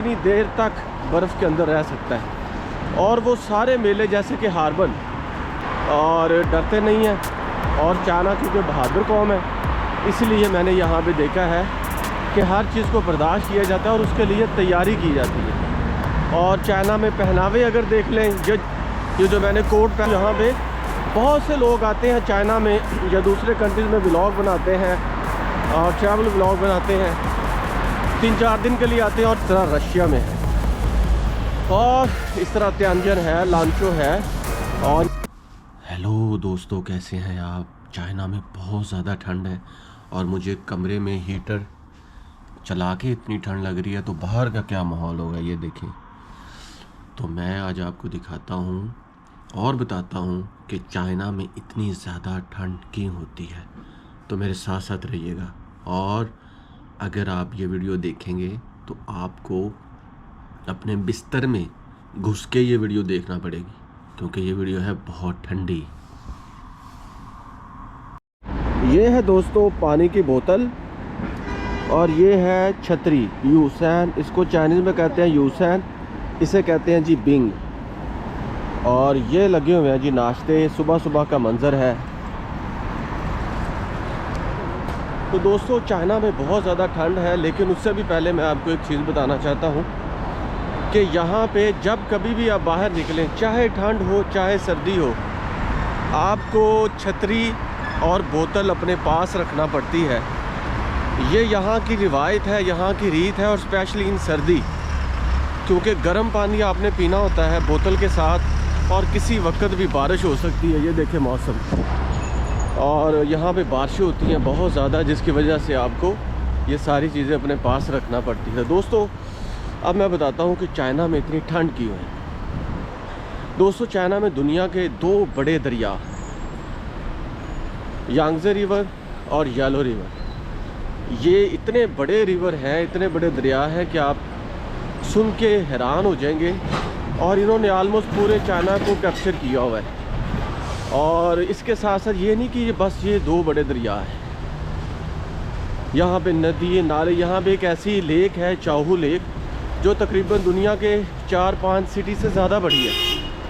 इतनी देर तक बर्फ़ के अंदर रह सकता है। और वो सारे मेले जैसे कि हार्बन और डरते नहीं हैं। और चाइना क्योंकि बहादुर कौम है, इसलिए मैंने यहाँ पे देखा है कि हर चीज़ को बर्दाश्त किया जाता है और उसके लिए तैयारी की जाती है। और चाइना में पहनावे अगर देख लें, ये जो मैंने कोट पहना, यहाँ पे बहुत से लोग आते हैं चाइना में या दूसरे कंट्रीज़ में व्लॉग बनाते हैं और ट्रैवल व्लॉग बनाते हैं, 3-4 दिन के लिए आते हैं। और इस तरह रशिया में है और इस तरह तियानजिन है, लांचो है। और हेलो दोस्तों, कैसे हैं आप? चाइना में बहुत ज़्यादा ठंड है और मुझे कमरे में हीटर चला के इतनी ठंड लग रही है, तो बाहर का क्या माहौल होगा ये देखें। तो मैं आज आपको दिखाता हूँ और बताता हूँ कि चाइना में इतनी ज़्यादा ठंड क्यों होती है। तो मेरे साथ साथ रहिएगा, और अगर आप ये वीडियो देखेंगे तो आपको अपने बिस्तर में घुस के ये वीडियो देखना पड़ेगी, क्योंकि ये वीडियो है बहुत ठंडी। ये है दोस्तों पानी की बोतल और ये है छतरी यूसैन, इसको चाइनीज़ में कहते हैं यूसैन, इसे कहते हैं जी बिंग। और ये लगे हुए हैं जी नाश्ते, सुबह सुबह का मंज़र है। तो दोस्तों चाइना में बहुत ज़्यादा ठंड है, लेकिन उससे भी पहले मैं आपको एक चीज़ बताना चाहता हूँ कि यहाँ पे जब कभी भी आप बाहर निकलें, चाहे ठंड हो चाहे सर्दी हो, आपको छतरी और बोतल अपने पास रखना पड़ती है। ये यहाँ की रिवायत है, यहाँ की रीत है। और स्पेशली इन सर्दी, क्योंकि गर्म पानी आपने पीना होता है बोतल के साथ, और किसी वक्त भी बारिश हो सकती है। ये देखें मौसम, और यहाँ पे बारिशें होती हैं बहुत ज़्यादा, जिसकी वजह से आपको ये सारी चीज़ें अपने पास रखना पड़ती है। दोस्तों अब मैं बताता हूँ कि चाइना में इतनी ठंड क्यों है। दोस्तों चाइना में दुनिया के 2 बड़े दरिया, यांगज़े रिवर और येलो रिवर, ये इतने बड़े रिवर हैं, इतने बड़े दरिया हैं कि आप सुन के हैरान हो जाएंगे। और इन्होंने आलमोस्ट पूरे चाइना को कैप्चर किया हुआ है। और इसके साथ साथ ये नहीं कि ये बस ये 2 बड़े दरिया हैं, यहाँ पे नदी नाले। यहाँ पे एक ऐसी लेक है, चाहू लेक, जो तकरीबन दुनिया के 4-5 सिटी से ज़्यादा बड़ी है,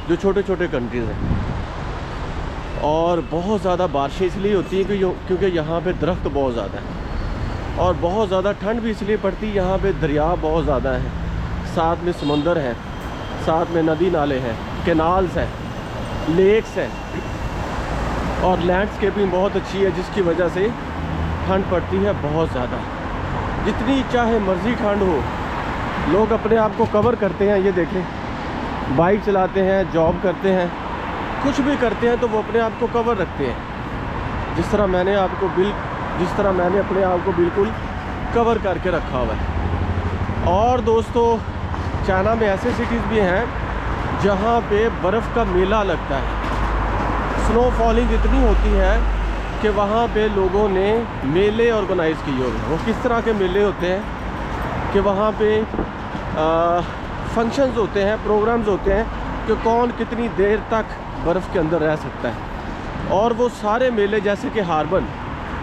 जो छोटे छोटे कंट्रीज़ हैं। और बहुत ज़्यादा बारिशें इसलिए होती हैं क्योंकि यहाँ पे दरख्त बहुत ज़्यादा है। और बहुत ज़्यादा ठंड भी इसलिए पड़ती है, यहाँ पे दरिया बहुत ज़्यादा है, साथ में समंदर है, साथ में नदी नाले हैं, कैनाल्स हैं, लेक्स हैं, और लैंडस्केपिंग बहुत अच्छी है, जिसकी वजह से ठंड पड़ती है बहुत ज़्यादा। जितनी चाहे मर्ज़ी ठंड हो, लोग अपने आप को कवर करते हैं। ये देखें, बाइक चलाते हैं, जॉब करते हैं, कुछ भी करते हैं तो वो अपने आप को कवर रखते हैं। जिस तरह मैंने अपने आप को बिल्कुल कवर करके रखा हुआ है। और दोस्तों चाइना में ऐसे सिटीज़ भी हैं जहाँ पे बर्फ़ का मेला लगता है। स्नोफॉलिंग इतनी होती है कि वहाँ पे लोगों ने मेले ऑर्गेनाइज़ किए हुए हैं। वो किस तरह के मेले होते हैं कि वहाँ पे फंक्शंस होते हैं, प्रोग्राम्स होते हैं कि कौन कितनी देर तक बर्फ़ के अंदर रह सकता है। और वो सारे मेले जैसे कि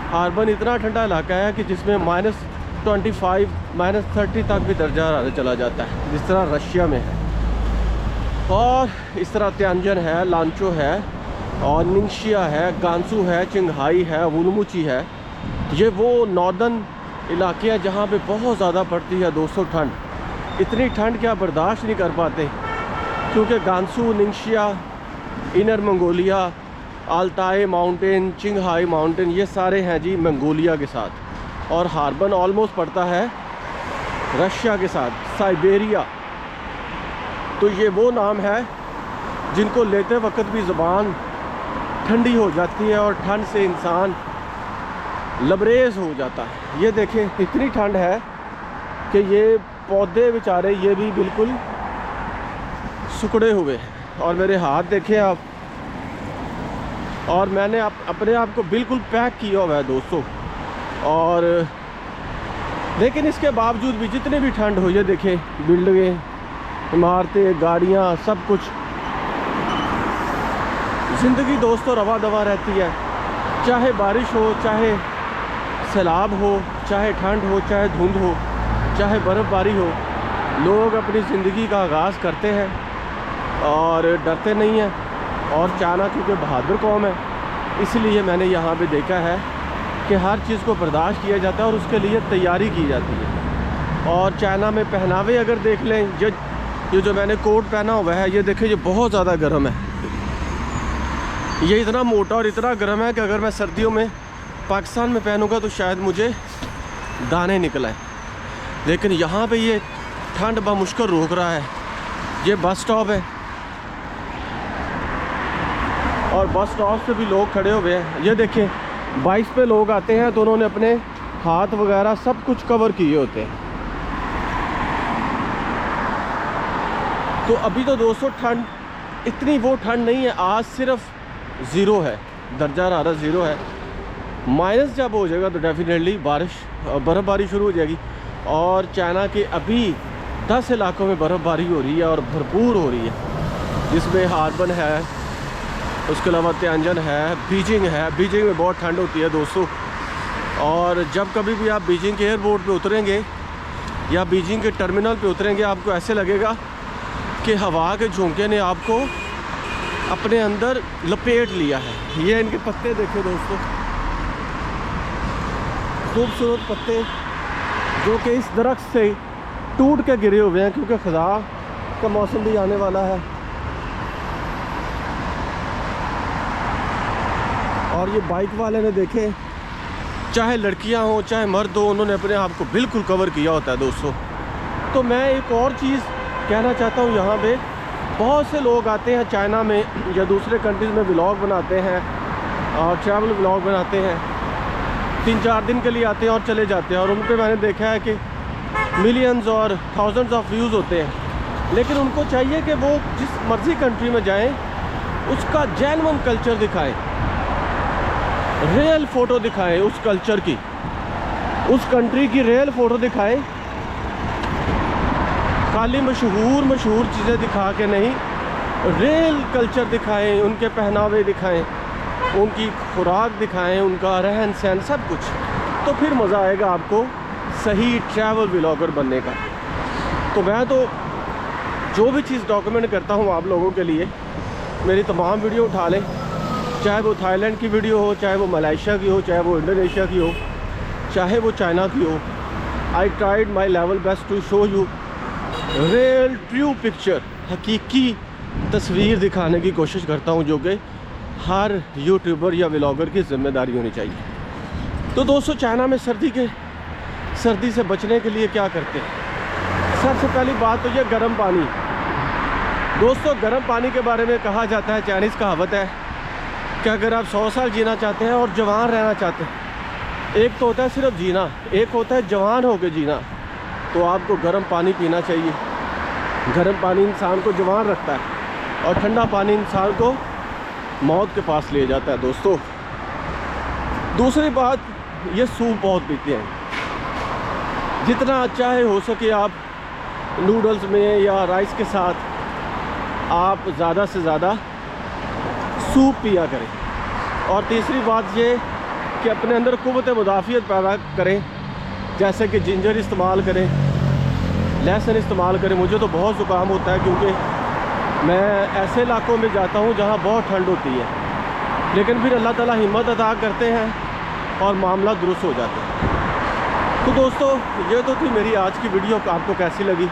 हार्बन इतना ठंडा इलाका है कि जिसमें -25 -30 तक भी दर्जा चला जाता है, जिस तरह रशिया में है। और इस तरह तियानजिन है, लांचो है, और निंगशिया है, गांसू है, चिंगहाई है, वुलमुची है। ये वो नॉर्दर्न इलाके हैं जहाँ पे बहुत ज़्यादा पड़ती है दोस्तों ठंड। इतनी ठंड क्या बर्दाश्त नहीं कर पाते, क्योंकि Gansu, Ningxia, Inner Mongolia, Altai mountain, चिंगहाई माउंटेन, ये सारे हैं जी मंगोलिया के साथ। और हार्बन ऑलमोस्ट पड़ता है रशिया के साथ, साइबेरिया। तो ये वो नाम है जिनको लेते वक्त भी ज़ुबान ठंडी हो जाती है और ठंड से इंसान लबरेज हो जाता है। ये देखें इतनी ठंड है कि ये पौधे बेचारे ये भी बिल्कुल सुखड़े हुए हैं। और मेरे हाथ देखें आप, और मैंने अपने आप को बिल्कुल पैक किया हुआ है दोस्तों। और लेकिन इसके बावजूद भी जितने भी ठंड हो, ये देखें बिल्डिंगें, इमारतें, गाड़ियाँ, सब कुछ, ज़िंदगी दोस्तों रवा दवा रहती है। चाहे बारिश हो, चाहे सैलाब हो, चाहे ठंड हो, चाहे धुंध हो, चाहे बर्फ़बारी हो, लोग अपनी ज़िंदगी का आगाज़ करते हैं और डरते नहीं हैं। और चाइना क्योंकि बहादुर कौम है, इसलिए मैंने यहाँ पे देखा है कि हर चीज़ को बर्दाश्त किया जाता है और उसके लिए तैयारी की जाती है। और चाइना में पहनावे अगर देख लें, ये जो मैंने कोट पहना हुआ है, ये देखें, ये बहुत ज़्यादा गर्म है। ये इतना मोटा और इतना गर्म है कि अगर मैं सर्दियों में पाकिस्तान में पहनूंगा तो शायद मुझे दाने निकल आए। लेकिन यहाँ पे ये ठंड बामुश्किल रोक रहा है। ये बस स्टॉप है और बस स्टॉप से भी लोग खड़े हुए हैं। ये देखें, बाइक पे लोग आते हैं तो उन्होंने अपने हाथ वगैरह सब कुछ कवर किए होते हैं। तो अभी तो दोस्तों ठंड इतनी वो ठंड नहीं है। आज सिर्फ 0 है, दर्जा हरारत 0 है। माइनस जब हो जाएगा तो डेफिनेटली बर्फ़बारी शुरू हो जाएगी। और चाइना के अभी 10 इलाकों में बर्फ़बारी हो रही है और भरपूर हो रही है, जिसमें हार्बन है, उसके अलावा तियानजन है, बीजिंग है। बीजिंग में बहुत ठंड होती है दोस्तों। और जब कभी भी आप बीजिंग के एयरपोर्ट पे उतरेंगे या बीजिंग के टर्मिनल पे उतरेंगे, आपको ऐसे लगेगा कि हवा के झोंके ने आपको अपने अंदर लपेट लिया है। ये इनके पत्ते देखे दोस्तों, खूबसूरत पत्ते जो कि इस दरख्त से टूट के गिरे हुए हैं, क्योंकि ख़ज़ां का मौसम भी आने वाला है। और ये बाइक वाले ने देखे, चाहे लड़कियां हों चाहे मर्द हो, उन्होंने अपने आप को बिल्कुल कवर किया होता है दोस्तों। तो मैं एक और चीज़ कहना चाहता हूँ, यहाँ पे बहुत से लोग आते हैं चाइना में या दूसरे कंट्रीज़ में व्लॉग बनाते हैं और ट्रैवल व्लॉग बनाते हैं। 3-4 दिन के लिए आते हैं और चले जाते हैं, और उन पे मैंने देखा है कि मिलियंस और थाउजेंड्स ऑफ व्यूज़ होते हैं। लेकिन उनको चाहिए कि वो जिस मर्ज़ी कंट्री में जाएं उसका जेन्युइन कल्चर दिखाएं, रियल फ़ोटो दिखाएं उस कल्चर की, उस कंट्री की रियल फ़ोटो दिखाएं। खाली मशहूर चीज़ें दिखा के नहीं, रियल कल्चर दिखाएं, उनके पहनावे दिखाएं, उनकी खुराक दिखाएं, उनका रहन सहन, सब कुछ। तो फिर मज़ा आएगा आपको सही ट्रैवल व्लॉगर बनने का। तो मैं तो जो भी चीज़ डॉक्यूमेंट करता हूँ आप लोगों के लिए, मेरी तमाम वीडियो उठा लें, चाहे वो थाईलैंड की वीडियो हो, चाहे वो मलेशिया की हो, चाहे वो इंडोनेशिया की हो, चाहे वो चाइना की हो। I tried my level best to show you real true picture, हकीकी तस्वीर दिखाने की कोशिश करता हूँ, जो कि हर यूट्यूबर या व्लॉगर की जिम्मेदारी होनी चाहिए। तो दोस्तों, चाइना में सर्दी से बचने के लिए क्या करते हैं? सबसे पहली बात तो ये गर्म पानी। दोस्तों, गर्म पानी के बारे में कहा जाता है, चाइनीज़ कहावत है कि अगर आप 100 साल जीना चाहते हैं और जवान रहना चाहते हैं, एक तो होता है सिर्फ जीना, एक होता है जवान होकर जीना, तो आपको गर्म पानी पीना चाहिए। गर्म पानी इंसान को जवान रखता है और ठंडा पानी इंसान को मौत के पास ले जाता है दोस्तों। दूसरी बात, ये सूप बहुत पीते हैं। जितना चाहे हो सके आप नूडल्स में या राइस के साथ आप ज़्यादा से ज़्यादा सूप पिया करें। और तीसरी बात ये कि अपने अंदर क़ुव्वत मुदाफ़ियत पैदा करें, जैसे कि जिंजर इस्तेमाल करें, लहसुन इस्तेमाल करें। मुझे तो बहुत ज़ुकाम होता है क्योंकि मैं ऐसे इलाकों में जाता हूँ जहाँ बहुत ठंड होती है, लेकिन फिर अल्लाह ताला हिम्मत अता करते हैं और मामला दुरुस्त हो जाता है। तो दोस्तों, ये तो थी मेरी आज की वीडियो। आपको कैसी लगी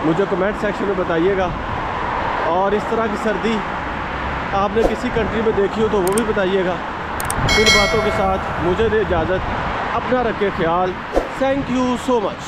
मुझे कमेंट सेक्शन में बताइएगा, और इस तरह की सर्दी आपने किसी कंट्री में देखी हो तो वो भी बताइएगा। इन बातों के साथ मुझे दे इजाज़त, अपना रखें ख्याल। Thank you so much.